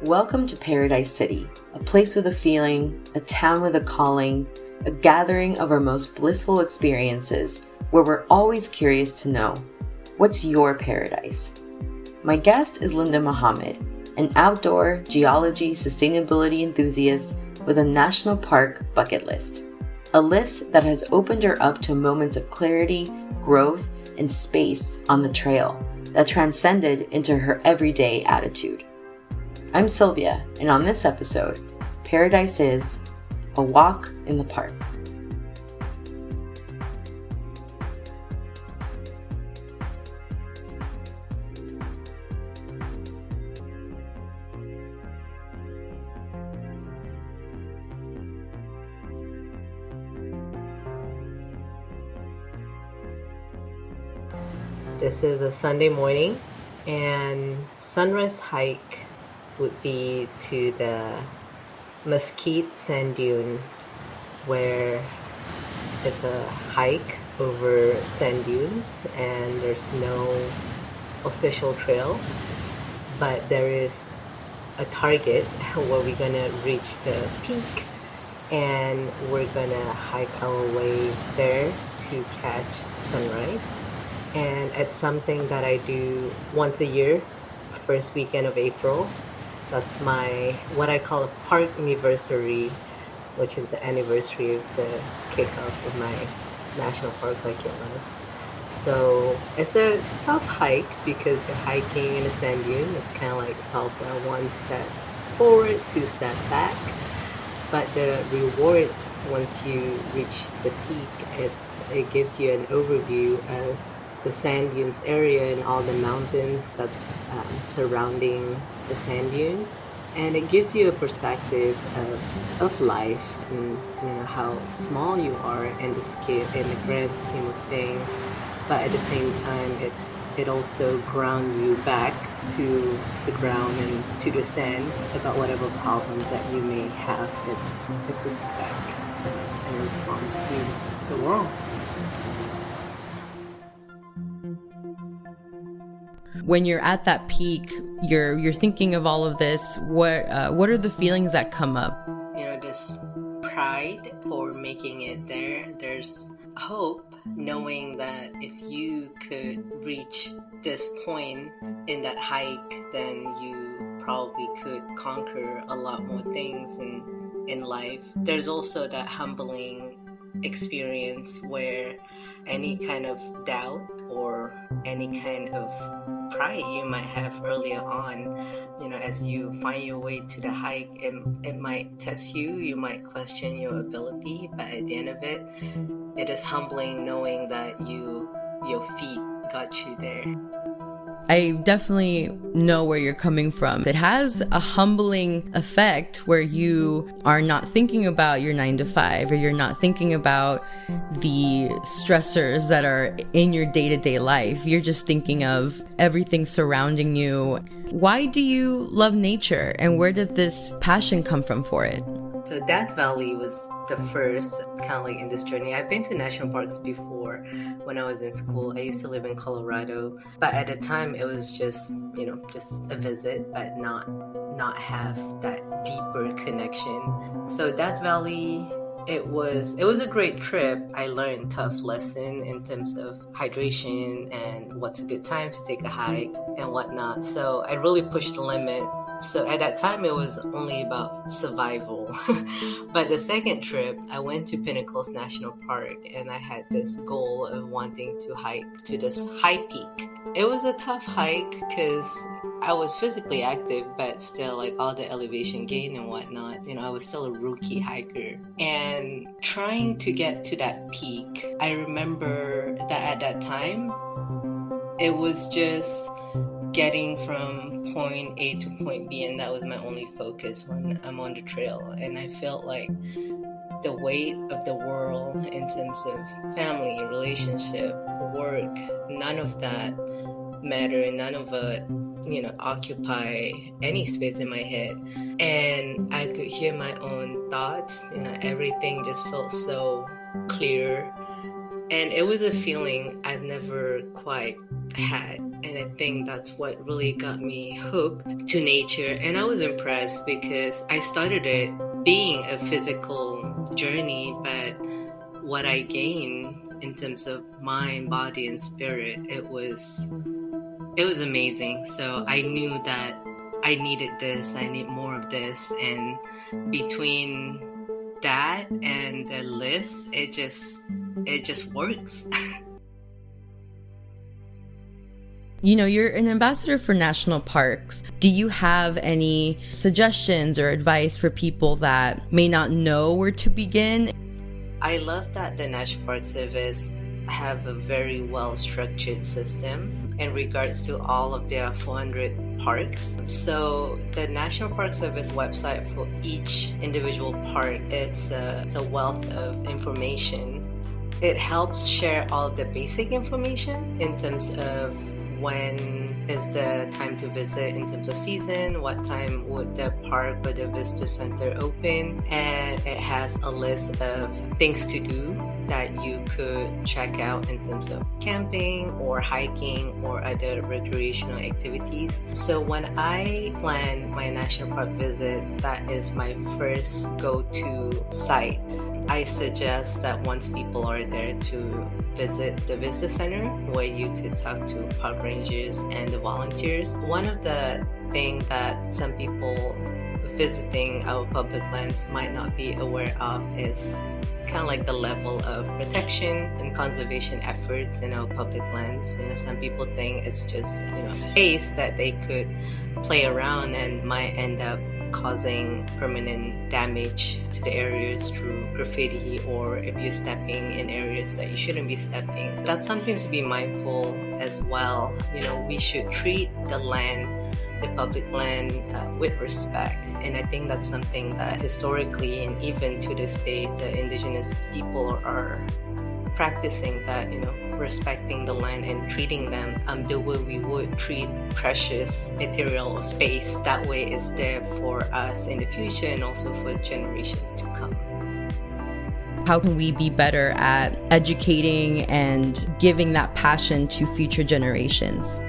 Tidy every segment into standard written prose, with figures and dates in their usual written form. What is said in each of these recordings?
Welcome to Paradise City, a place with a feeling, a town with a calling, a gathering of our most blissful experiences, where we're always curious to know, what's your paradise? My guest is Mohammad, an outdoor geology sustainability enthusiast with a national park bucket list. A list that has opened her up to moments of clarity, growth, and space on the trail that transcended into her everyday attitude. I'm Sylvia, and on this episode, Paradise is a walk in the park. This is a Sunday morning, and sunrise hike would be to the Mesquite sand dunes, where it's a hike over sand dunes and there's no official trail, but there is a target where we're gonna reach the peak and we're gonna hike our way there to catch sunrise. And it's something that I do once a year, first weekend of April. That's my, what I call a park anniversary, which is the anniversary of the kickoff of my national park bucket list. So it's a tough hike because you're hiking in a sand dune. It's kind of like salsa, one step forward, two step back. But the rewards once you reach the peak, it gives you an overview of the sand dunes area and all the mountains that's surrounding the sand dunes, and it gives you a perspective of life and how small you are in the grand scheme of things. But at the same time, it also grounds you back to the ground and to the sand about whatever problems that you may have. It's a speck in response to the world. When you're at that peak, you're thinking of all of this. What are the feelings that come up? This pride for making it there. There's hope, knowing that if you could reach this point in that hike, then you probably could conquer a lot more things in life. There's also that humbling experience where any kind of doubt or any kind of pride you might have earlier on, as you find your way to the hike, it might test you might question your ability, but at the end of it, it is humbling knowing that your feet got you there. I definitely know where you're coming from. It has a humbling effect where you are not thinking about your 9 to 5, or you're not thinking about the stressors that are in your day-to-day life. You're just thinking of everything surrounding you. Why do you love nature, and where did this passion come from for it? So Death Valley was the first kind of like in this journey. I've been to national parks before when I was in school. I used to live in Colorado, but at the time it was just a visit, but not have that deeper connection. So Death Valley, it was a great trip. I learned tough lesson in terms of hydration and what's a good time to take a hike and whatnot. So I really pushed the limit. So at that time, it was only about survival. But the second trip, I went to Pinnacles National Park, and I had this goal of wanting to hike to this high peak. It was a tough hike because I was physically active, but still like all the elevation gain and whatnot, I was still a rookie hiker. And trying to get to that peak, I remember that at that time, it was just getting from point A to point B, and that was my only focus when I'm on the trail. And I felt like the weight of the world in terms of family, relationship, work, none of that mattered, none of it, occupy any space in my head. And I could hear my own thoughts, everything just felt so clear. And it was a feeling I've never quite had. And I think that's what really got me hooked to nature. And I was impressed because I started it being a physical journey, but what I gained in terms of mind, body, and spirit, it was amazing. So I knew that I needed this, I need more of this. And between that and the list, it just works. You're an ambassador for national parks. Do you have any suggestions or advice for people that may not know where to begin? I love that the National Park Service have a very well-structured system in regards to all of their 400 parks. So the National Park Service website for each individual park, it's a wealth of information. It helps share all the basic information in terms of when is the time to visit in terms of season, what time would the park or the visitor center open, and it has a list of things to do that you could check out in terms of camping or hiking or other recreational activities. So when I plan my national park visit, that is my first go-to site. I suggest that once people are there to visit the visitor center where you could talk to park rangers and the volunteers. One of the things that some people visiting our public lands might not be aware of is kind of like the level of protection and conservation efforts in our public lands. Some people think it's just space that they could play around and might end up causing permanent damage to the areas through graffiti, or if you're stepping in areas that you shouldn't be stepping. That's something to be mindful as well. We should treat the land, the public land, with respect. And I think that's something that historically and even to this day, the indigenous people are practicing, that respecting the land and treating them the way we would treat precious material or space. That way it's there for us in the future and also for generations to come. How can we be better at educating and giving that passion to future generations?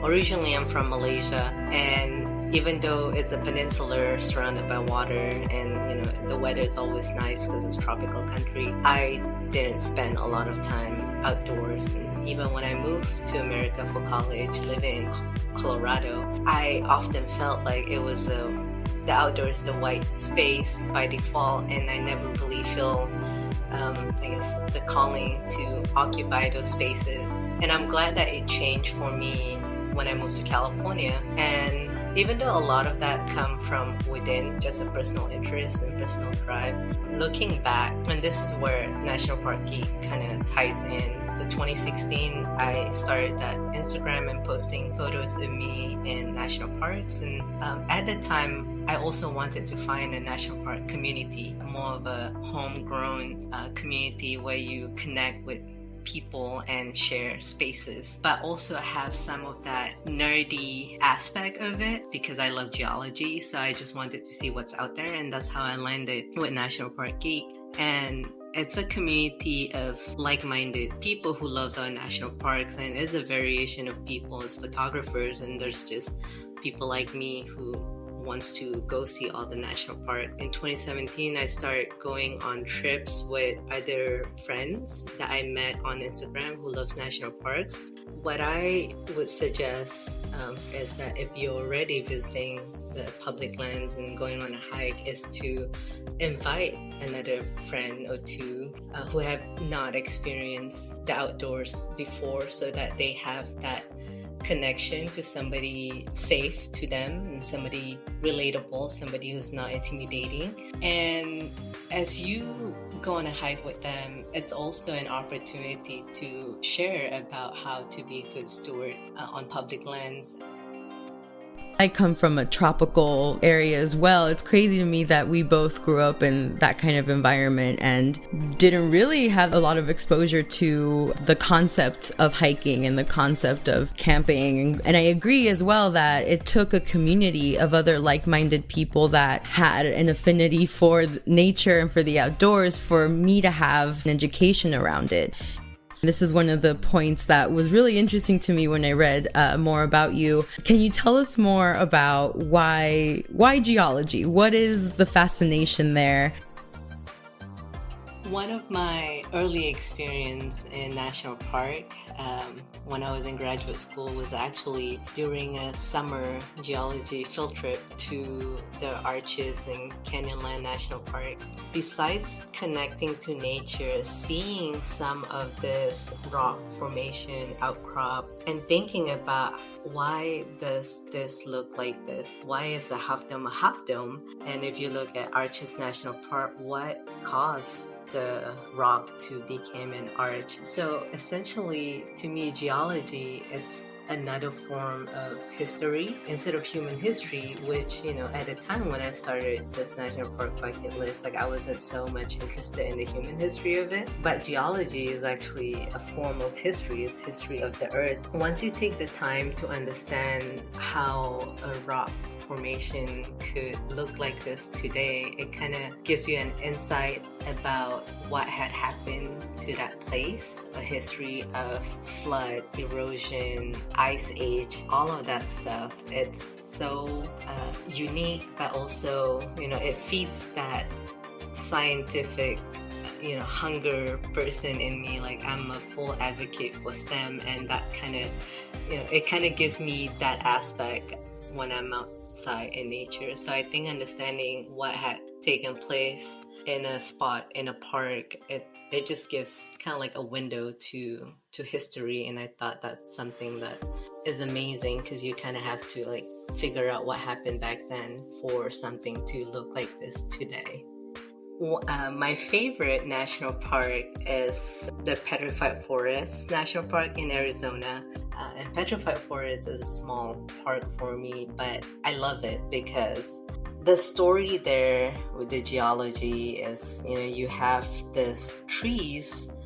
Originally, I'm from Malaysia, and even though it's a peninsula surrounded by water and the weather is always nice because it's a tropical country, I didn't spend a lot of time outdoors. And even when I moved to America for college, living in Colorado, I often felt like it was the outdoors, the white space by default, and I never really feel the calling to occupy those spaces. And I'm glad that it changed for me when I moved to California. And even though a lot of that come from within, just a personal interest and personal drive, looking back, and this is where National Park Geek kind of ties in. So 2016, I started that Instagram and posting photos of me in national parks. And at the time, I also wanted to find a national park community, more of a homegrown community where you connect with people and share spaces, but also have some of that nerdy aspect of it because I love geology. So I just wanted to see what's out there, and that's how I landed with National Park Geek. And it's a community of like-minded people who loves our national parks, and it's a variation of people as photographers, and there's just people like me who wants to go see all the national parks. In 2017, I started going on trips with other friends that I met on Instagram who loves national parks. What I would suggest is that if you're already visiting the public lands and going on a hike, is to invite another friend or two who have not experienced the outdoors before, so that they have that connection to somebody safe to them, somebody relatable, somebody who's not intimidating. And as you go on a hike with them, it's also an opportunity to share about how to be a good steward on public lands. I come from a tropical area as well. It's crazy to me that we both grew up in that kind of environment and didn't really have a lot of exposure to the concept of hiking and the concept of camping. And I agree as well that it took a community of other like-minded people that had an affinity for nature and for the outdoors for me to have an education around it. This is one of the points that was really interesting to me when I read more about you. Can you tell us more about why geology? What is the fascination there? One of my early experience in National Park when I was in graduate school was actually during a summer geology field trip to the Arches and Canyonland National Parks. Besides connecting to nature, seeing some of this rock formation outcrop and thinking about why does this look like this? Why is a half dome? And if you look at Arches National Park, what caused the rock to become an arch? So essentially, to me, geology, it's another form of history instead of human history, which, at the time when I started this national park bucket list, I wasn't so much interested in the human history of it. But geology is actually a form of history. It's history of the earth. Once you take the time to understand how a rock formation could look like this today, it kind of gives you an insight about what had happened to that place, a history of flood, erosion, ice age, all of that stuff. It's so unique, but also, it feeds that scientific hunger person in me. I'm a full advocate for STEM, and that kind of it kind of gives me that aspect when I'm outside in nature. So I think understanding what had taken place in a spot, in a park, it just gives kind of like a window to history. And I thought that's something that is amazing, because you kind of have to figure out what happened back then for something to look like this today. My favorite national park is the Petrified Forest National Park in Arizona. And Petrified Forest is a small park for me, but I love it because the story there with the geology is, you have this trees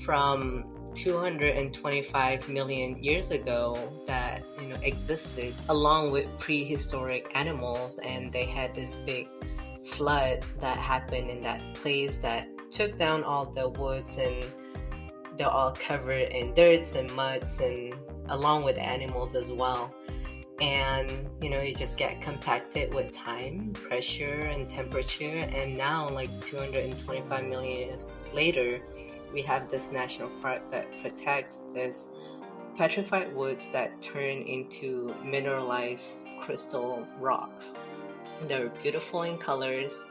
from 225 million years ago that, existed along with prehistoric animals, and they had this big flood that happened in that place that took down all the woods, and they're all covered in dirts and muds, and along with the animals as well. And you just get compacted with time, pressure, and temperature. And now, 225 million years later, we have this national park that protects this petrified woods that turn into mineralized crystal rocks. They're beautiful in colors,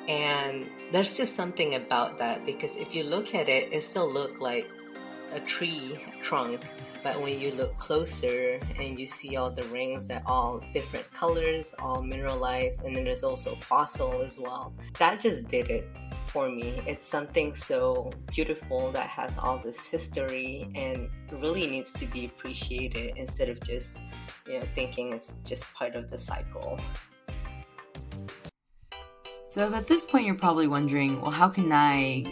and there's just something about that, because if you look at it, it still looks like a tree trunk, but when you look closer and you see all the rings that all different colors, all mineralized, and then there's also fossil as well, that just did it for me. It's something so beautiful that has all this history and really needs to be appreciated, instead of just thinking it's just part of the cycle. So at this point, you're probably wondering, well, how can I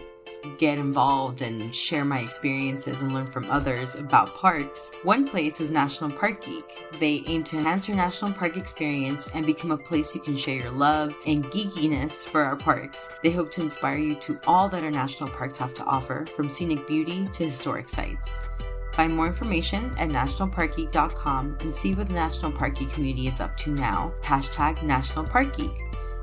get involved and share my experiences and learn from others about parks? One place is National Park Geek. They aim to enhance your national park experience and become a place you can share your love and geekiness for our parks. They hope to inspire you to all that our national parks have to offer, from scenic beauty to historic sites. Find more information at nationalparkgeek.com and see what the National Park Geek community is up to now. # National Park Geek.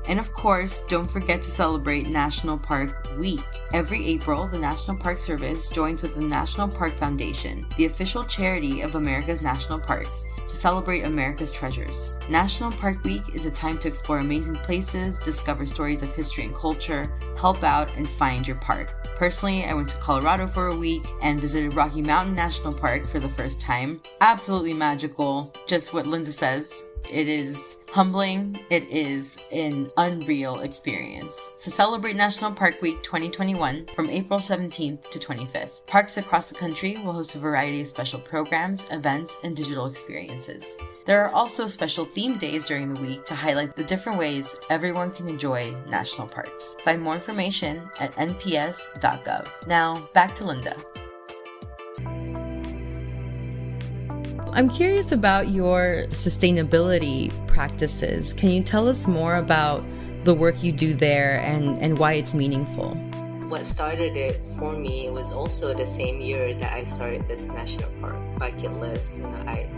And of course, don't forget to celebrate National Park Week. Every April, the National Park Service joins with the National Park Foundation, the official charity of America's national parks, to celebrate America's treasures. National Park Week is a time to explore amazing places, discover stories of history and culture, help out, and find your park. Personally, I went to Colorado for a week and visited Rocky Mountain National Park for the first time. Absolutely magical. Just what Linda says. It is Humbling, it is an unreal experience. So celebrate National Park Week 2021 from April 17th to 25th. Parks across the country will host a variety of special programs, events, and digital experiences. There are also special theme days during the week to highlight the different ways everyone can enjoy national parks. Find more information at nps.gov. Now, back to Linda. I'm curious about your sustainability practices. Can you tell us more about the work you do there and why it's meaningful? What started it for me was also the same year that I started this national park bucket list. I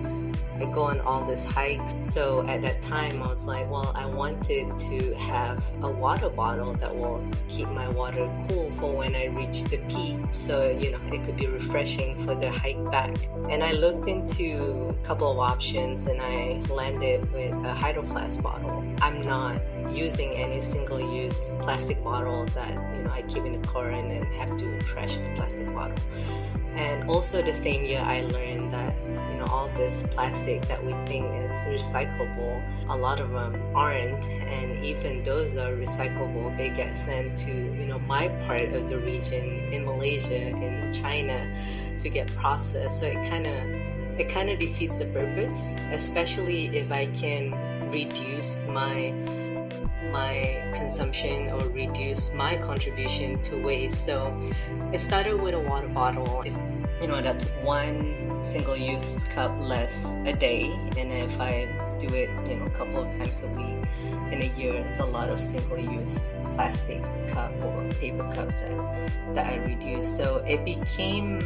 go on all these hikes. So at that time, I was like, well, I wanted to have a water bottle that will keep my water cool for when I reach the peak. So, it could be refreshing for the hike back. And I looked into a couple of options and I landed with a Hydro Flask bottle. I'm not using any single-use plastic bottle that, I keep in the car and then have to trash the plastic bottle. And also the same year, I learned that all this plastic that we think is recyclable, a lot of them aren't, and even those are recyclable, they get sent to my part of the region in Malaysia, in China, to get processed. So it kind of defeats the purpose, especially if I can reduce my consumption or reduce my contribution to waste. So it started with a water bottle. That's one single-use cup less a day, and if I do it a couple of times a week in a year, it's a lot of single-use plastic cup or paper cups that I reduce. So it became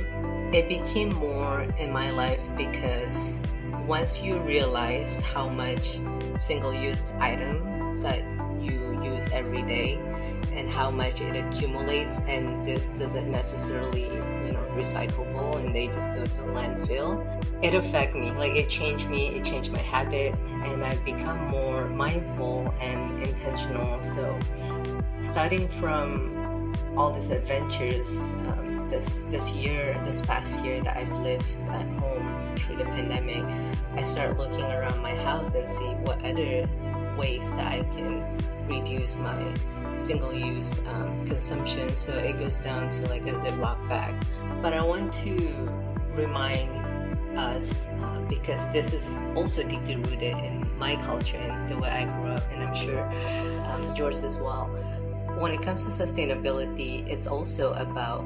more in my life, because once you realize how much single-use item that you use every day and how much it accumulates, and this doesn't necessarily recyclable and they just go to a landfill, it affected me. It changed me, it changed my habit, and I've become more mindful and intentional. So starting from all these adventures, this past year that I've lived at home through the pandemic, I started looking around my house and see what other ways that I can reduce my single-use consumption. So it goes down to a Ziploc bag. But I want to remind us, because this is also deeply rooted in my culture and the way I grew up, and I'm sure yours as well. When it comes to sustainability, it's also about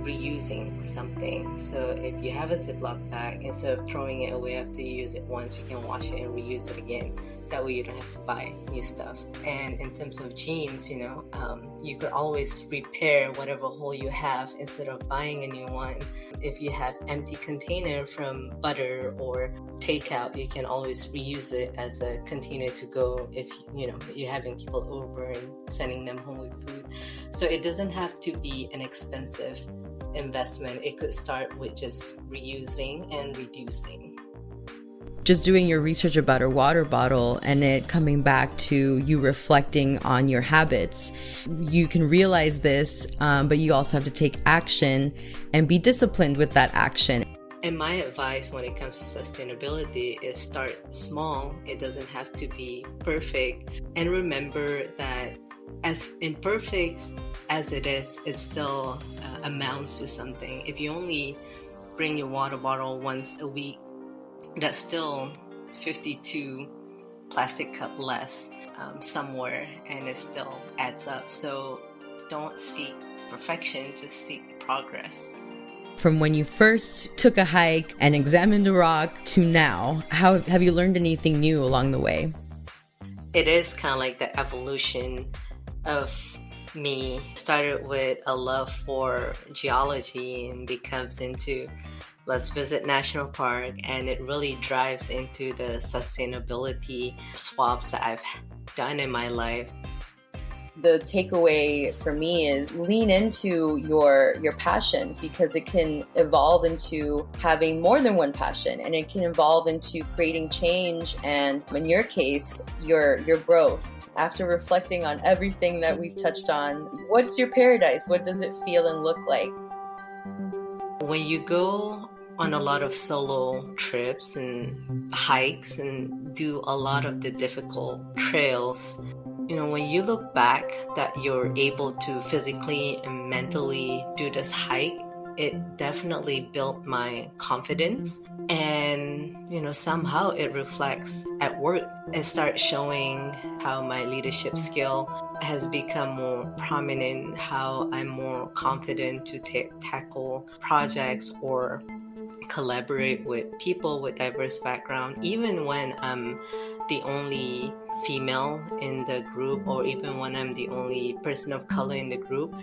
reusing something. So if you have a Ziploc bag, instead of throwing it away after you use it once, you can wash it and reuse it again. That way you don't have to buy new stuff. And in terms of jeans, you could always repair whatever hole you have instead of buying a new one. If you have empty container from butter or takeout, you can always reuse it as a container to go if you're having people over and sending them home with food. So it doesn't have to be an expensive investment. It could start with just reusing and reducing. Just doing your research about a water bottle and it coming back to you reflecting on your habits, you can realize this, but you also have to take action and be disciplined with that action. And my advice when it comes to sustainability is start small. It doesn't have to be perfect. And remember that as imperfect as it is, it still amounts to something. If you only bring your water bottle once a week, that's still 52 plastic cup less somewhere, and it still adds up. So don't seek perfection, just seek progress. From when you first took a hike and examined a rock to now, how have you learned anything new along the way? It is kind of like the evolution of me. Started with a love for geology and becomes into let's visit national park, and it really drives into the sustainability swaps that I've done in my life. The takeaway for me is lean into your passions, because it can evolve into having more than one passion, and it can evolve into creating change and, in your case, your growth. After reflecting on everything that we've touched on, what's your paradise? What does it feel and look like? When you go on a lot of solo trips and hikes and do a lot of the difficult trails. When you look back that you're able to physically and mentally do this hike, it definitely built my confidence. And, somehow it reflects at work. It starts showing how my leadership skill has become more prominent, how I'm more confident to tackle projects or collaborate with people with diverse background, even when I'm the only female in the group, or even when I'm the only person of color in the group.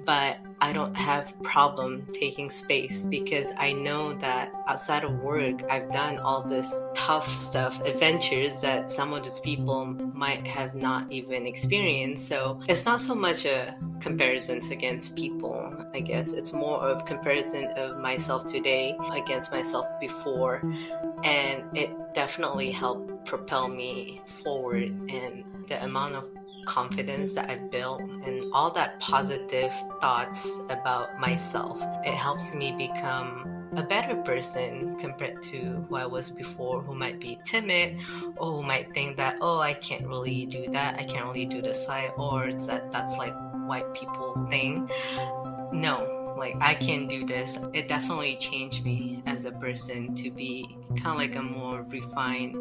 But I don't have problem taking space, because I know that outside of work, I've done all this tough stuff, adventures that some of these people might have not even experienced. So it's not so much a comparison against people, I guess. It's more of comparison of myself today against myself before. And it definitely helped propel me forward, and the amount of confidence that I built and all that positive thoughts about myself, it helps me become a better person compared to who I was before, who might be timid, or who might think that, I can't really do that, I can't really do this side, or that's like white people's thing. No, I can do this. It definitely changed me as a person to be kind of like a more refined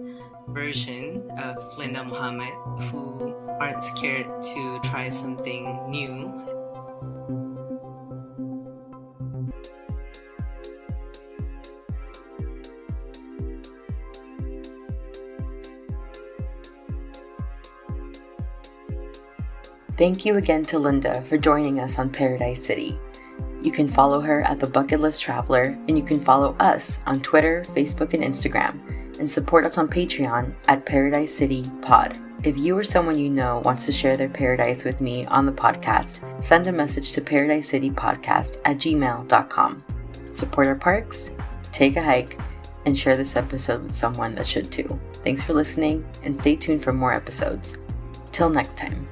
version of Linda Mohammad, who aren't scared to try something new. Thank you again to Linda for joining us on Paradise City. You can follow her at The Bucket List Traveler, and you can follow us on Twitter, Facebook, and Instagram, and support us on Patreon at Paradise City Pod. If you or someone you know wants to share their paradise with me on the podcast, send a message to paradisecitypodcast@gmail.com. Support our parks, take a hike, and share this episode with someone that should too. Thanks for listening, and stay tuned for more episodes. Till next time.